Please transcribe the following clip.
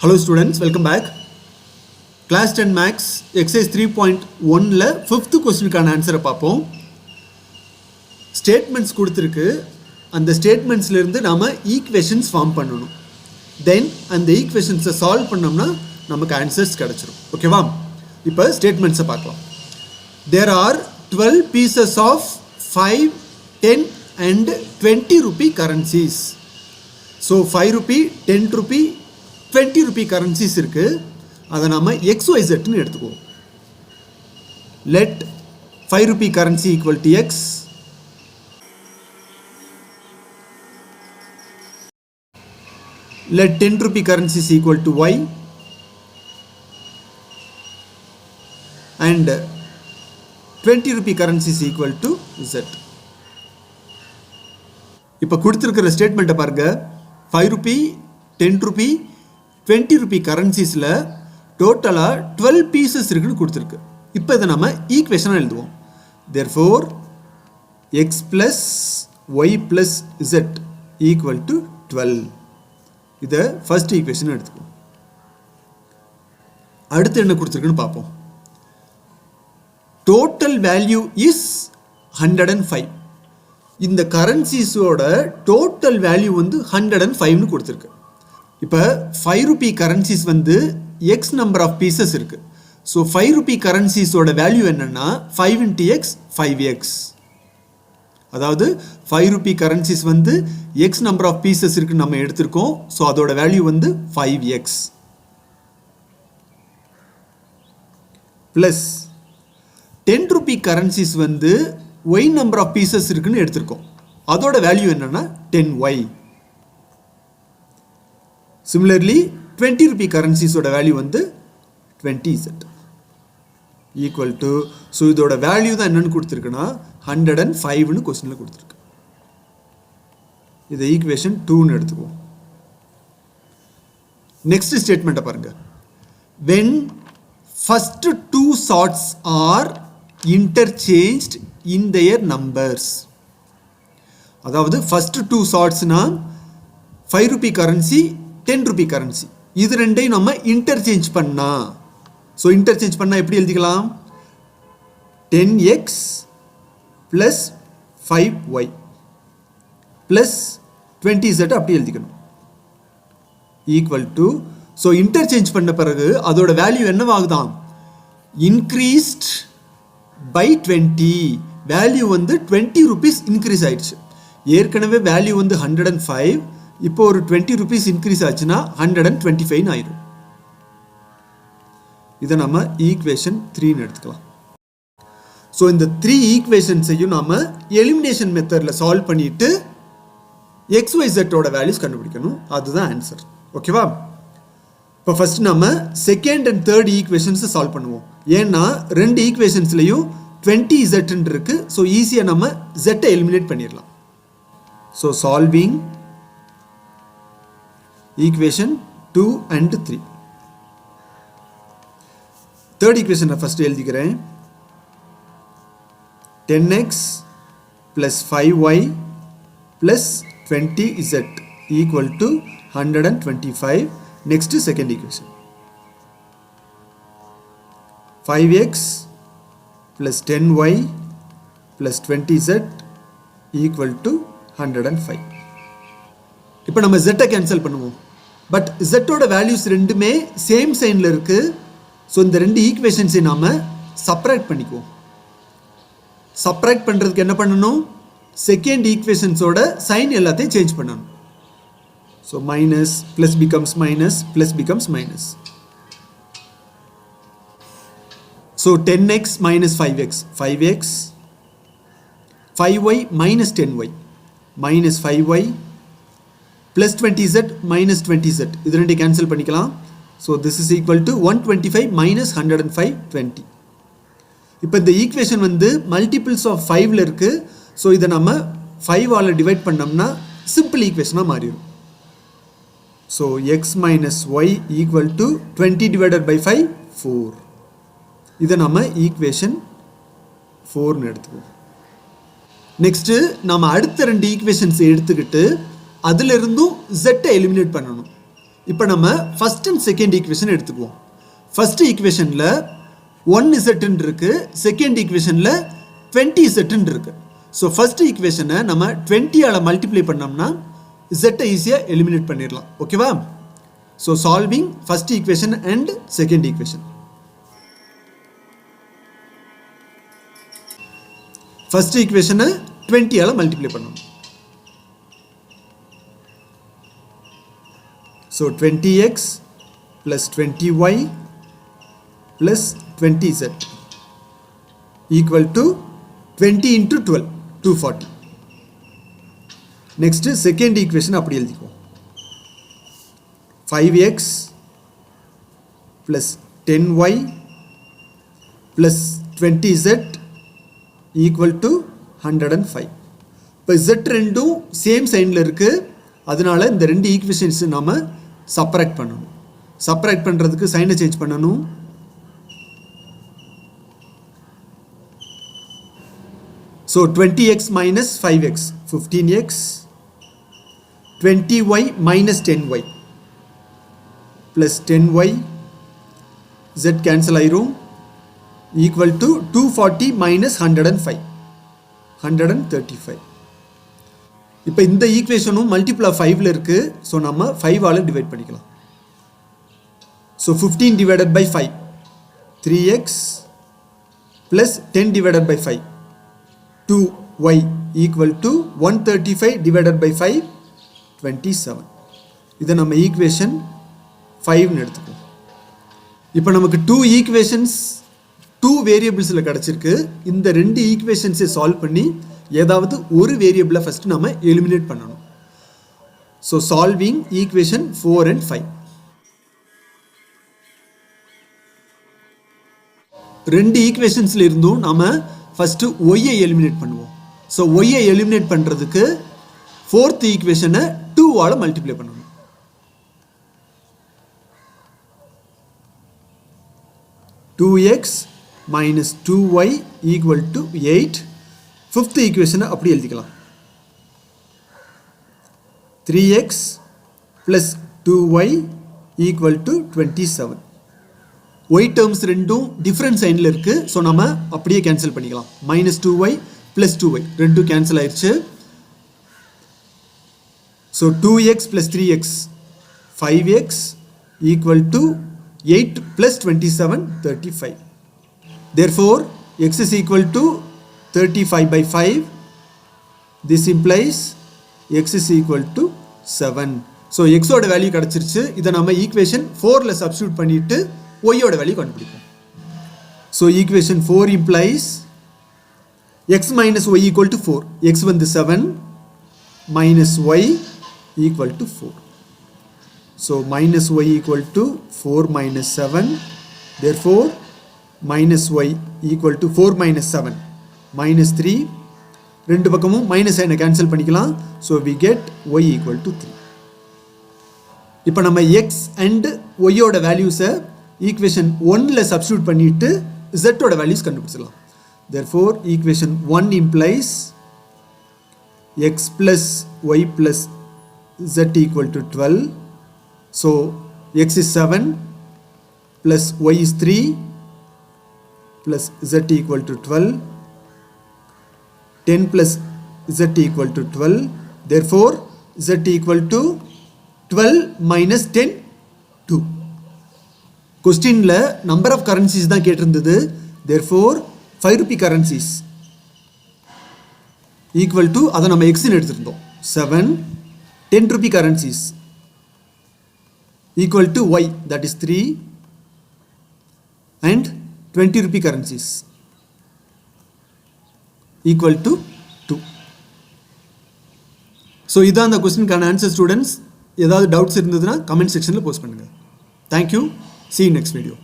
Hello students, welcome back. Class 10 Max exercise 3.1 ல 5th questionக்கான ஆன்சரை பார்ப்போம். ஸ்டேட்மெண்ட்ஸ் கொடுத்துருக்கு. அந்த ஸ்டேட்மெண்ட்ஸ்ல இருந்து நாம ஈக்குவேஷன்ஸ் ஃபார்ம் பண்ணணும். தென் அந்த ஈக்குவேஷன்ஸை சால்வ் பண்ணோம்னா நமக்கு ஆன்சர்ஸ் கிடைச்சிரும். ஓகேவா? இப்போ ஸ்டேட்மெண்ட்ஸை பார்க்கலாம். There are 12 pieces of 5, 10 and 20 rupee currencies. So 5 rupee, 10 rupee, 20 rupee currencies இருக்கு. அதை நாம XYZ ன்னு எடுத்துக்குவோம். Let 5 rupee currency equal to X. Let 10 rupee currency is equal to Y. And 20 rupee currency is equal to Z. இப்போ கொடுத்திருக்கிற ஸ்டேட்மெண்ட்டை பாருங்க. 5 rupee, 10 rupee, 20 rupee currenciesல டோட்டலா 12 pieces இருக்குன்னு கொடுத்திருக்கு. இப்போ இதை நம்ம ஈக்குவேஷனா எழுதுவோம். Therefore x plus y plus z equal to 12. இதை ஃபர்ஸ்ட் ஈக்குவேஷன் எடுத்துக்குவோம். அடுத்து என்ன கொடுத்திருக்குன்னு பார்ப்போம். Total value is 105. இந்த கரன்சிஸோட டோட்டல் வேல்யூ வந்து 105ன்னு கொடுத்துருக்கு. இப்போ 5 rupee கரன்சிஸ் வந்து x நம்பர் ஆஃப் பீசஸ் இருக்கு. ஸோ 5 rupee கரன்சிஸோட வேல்யூ என்னன்னா 5 into x 5x. அதாவது 5 rupee கரன்சிஸ் வந்து x நம்பர் ஆஃப் பீசஸ் இருக்குன்னு நம்ம எடுத்திருக்கோம். ஸோ அதோட வேல்யூ வந்து 5x பிளஸ் 10 rupee கரன்சிஸ் வந்து y நம்பர் ஆஃப் பீசஸ் இருக்குன்னு எடுத்திருக்கோம். அதோட வேல்யூ என்னன்னா 10y. சிமிலர்லி 20 rupee கரன்சிஸோட வேல்யூ வந்து 20z ஈக்குவல் டு, ஸோ இதோட வேல்யூ தான் என்னன்னு கொடுத்துருக்குன்னா 105ன்னு கொஸ்டினில் கொடுத்துருக்கு. இதை ஈக்குவேஷன் 2ன்னு எடுத்துக்குவோம். நெக்ஸ்ட் ஸ்டேட்மெண்ட்டை பாருங்க. when first two sorts are interchanged in their numbers. அதாவது first two sortsனா 5 rupee currency, 10 rupee currency, இது ரெண்டையும் நம்ம இன்டர்சேஞ்ச் பண்ணா, ஸோ இன்டர்சேஞ்ச் பண்ணா எப்படி எழுதிக்கலாம்? 10x plus 5y plus 20z அப்படி எழுதிக்கணும். ஈக்குவல் டு, ஸோ இன்டர்சேஞ்ச் பண்ண பிறகு அதோட வேல்யூ என்னவாகுதான்? Increased by 20. வேல்யூ வந்து 20 rupees இன்க்ரீஸ் ஆயிடுச்சு. ஏற்கனவே வேல்யூ வந்து 105, இப்போ ஒரு 20 rupees இன்க்ரீஸ் ஆச்சுன்னா 125 ஆயிடும். இதை நம்ம ஈக்குவேஷன் 3ன்னு எடுத்துக்கலாம். ஸோ இந்த 3 ஈக்குவேஷன்ஸையும் நாம எலிமினேஷன் மெத்தட்ல சால்வ் பண்ணிட்டு XYZ ஓட வேல்யூஸ் கண்டுபிடிக்கணும். அதுதான் ஆன்சர். ஓகேவா? இப்போ ஃபர்ஸ்ட் நம்ம second and third equations solve பண்ணுவோம். ஏன்னா ரெண்டு ஈக்குவேஷன்ஸ்லையும் 20z இருக்கு. ஸோ ஈஸியாக நம்ம z எலிமினேட் பண்ணிடலாம். So solving equation 2 and 3. Third ஈக்குவேஷனை ஃபர்ஸ்ட் எழுதிக்கிறேன். 10x plus 5y plus 20z equal to 125. Next second equation. 5x plus 10y plus 20z equal to 105. இப்போ நம்ம z கேன்சல் பண்ணுவோம். பட் z ஓட வேல்யூஸ் ரெண்டுமே சேம் சைன்ல இருக்கு. So இந்த ரெண்டு ஈக்குவேஷன்ஸை நாம சப்ராக்ட் பண்ணிக்குவோம். சப்ராக்ட் பண்றதுக்கு என்ன பண்ணணும்? செகண்ட் ஈக்குவேஷன்ஸோட சைன் எல்லாத்தையும் சேஞ்ச் பண்ணணும். So minus plus becomes minus, plus becomes minus. So 10x minus 5x 5x, 5y minus 10y minus 5y plus 20z minus 20z. இது ரெண்டு கேன்சல் பண்ணிக்கலாம். So this is equal to 125 minus 105 20. இப்போ இந்த equation வந்து multiples of 5ல இருக்கு. So இதை நம்ம 5ஆல் டிவைட் பண்ணோம்னா சிம்பிள் ஈக்குவேஷனாக மாறிடும். So x minus y equal to 20 divided by 5 4. இதை நம்ம ஈக்குவேஷன் 4ன்னு எடுத்துக்குவோம். நெக்ஸ்ட் நம்ம அடுத்த ரெண்டு ஈக்குவேஷன்ஸ் எடுத்துக்கிட்டு அதிலிருந்தும் z எலிமினேட் பண்ணணும். இப்போ நம்ம ஃபர்ஸ்ட் அண்ட் செகண்ட் ஈக்குவேஷன் எடுத்துக்குவோம். ஃபர்ஸ்ட் ஈக்குவேஷனில் 1z இருக்கு, செகண்ட் ஈக்குவேஷனில் 20z இருக்கு. ஸோ ஃபர்ஸ்ட் ஈக்குவேஷனை நம்ம 20ஆல் மல்டிப்ளை பண்ணோம்னா z ஈஸியாக எலிமினேட் பண்ணிடலாம். ஓகேவா? So solving first equation and second equation. First ஈக்குவேஷனை 20ஆல் மல்டிப்ளை பண்ணணும். So 20x plus 20y plus 20z equal to 20 into 12, 240. Next second equation அப்படி எழுதிக்குவோம். 5x plus 10y plus 20z equal to 105. இப்போ z ரெண்டும் same சைனில் இருக்கு, அதனால இந்த ரெண்டு ஈக்குவேஷன்ஸ் நாம சப்ராக்ட் பண்ணணும். சப்ராக்ட் பண்ணுறதுக்கு சைனை சேஞ்ச் பண்ணணும். So 20x minus 5x 15x, 20y minus 10y plus 10y, z cancel ஆயிரும், equal to 240 minus 105, 135. இப்போ இந்த ஈக்குவேஷனும் மல்டிபிள் ஆஃப் 5ல இருக்கு. ஸோ நம்ம 5ஆல் டிவைட் பண்ணிக்கலாம். So 15 divided by 5 3x plus 10 divided by 5 2y equal to 135 divided by 5 27. இதை நம்ம equation 5னு எடுத்துக்கோம். இப்போ நமக்கு 2 ஈக்குவேஷன்ஸ் 2 வேரியபிள்ஸில் கிடச்சிருக்கு. இந்த ரெண்டு ஈக்குவேஷன்ஸை சால்வ் பண்ணி ஏதாவது ஒரு வேரியபிளை ஃபர்ஸ்ட் நம்ம எலிமினேட் பண்ணணும். So solving equation 4 and 5. ரெண்டு ஈக்குவேஷன்ஸ்ல இருந்தும் நாம ஃபர்ஸ்ட் ஒய்யை எலிமினேட் பண்ணுவோம். ஸோ ஒய்யை எலிமினேட் பண்ணுறதுக்கு ஃபோர்த் ஈக்குவேஷனை 2ஆல் மல்டிப்ளை பண்ணணும். Two x minus 2y equal to 8. Fifth ஈக்குவேஷனை அப்படி எழுதிக்கலாம். 3x plus 2y equal to 27. y terms ரெண்டும் டிஃப்ரெண்ட் சைனில் இருக்கு. ஸோ நம்ம அப்படியே கேன்சல் பண்ணிக்கலாம். minus 2y plus 2y ரெண்டும் கேன்சல் ஆயிடுச்சு. So 2x plus 3x 5x equal to 8 plus 27 35. Therefore x is equal to 35 by 5. This implies x is equal to 7. So x ஓட value கிடைச்சிருச்சு. இதை நம்ம ஈக்குவேஷன் 4ல சப்ஸ்டிட்யூட் பண்ணிட்டு y ஓட value கண்டுபிடிப்போம். So equation 4 implies x minus y equal to 4. x வந்து 7 minus y equal to 4. So minus y equal to 4 minus 7. Therefore minus y equal to 4 minus 7 minus 3. ரெண்டு பக்கமும் minus சைனை cancel பண்ணிக்கலாம். So we get y equal to 3. இப்போ நம்ம x and ஒய்யோட வேல்யூஸை equation 1ல substitute பண்ணிட்டு z ஓட வேல்யூஸ் கண்டுபிடிச்சிடலாம். therefore equation 1 implies x plus y plus z equal to 12. so x is 7 plus y is 3 plus z equal to 12. 10 plus z equal to 12. Therefore z equal to 12 minus 10 2. Questionல number of currencies தான் கேட்டிருந்தது. Therefore 5 rupee currencies equal to அதை நம்ம x ன்னு எடுத்திருந்தோம் 7. 10 rupee currencies equal to y, that is 3, and 20 rupee currencies equal to 2. So இதான் அந்த கொஸ்டினுக்கான answer. Students ஏதாவது doubts இருந்ததுன்னா comment செக்ஷனில் போஸ்ட் பண்ணுங்கள். Thank you. see you next video.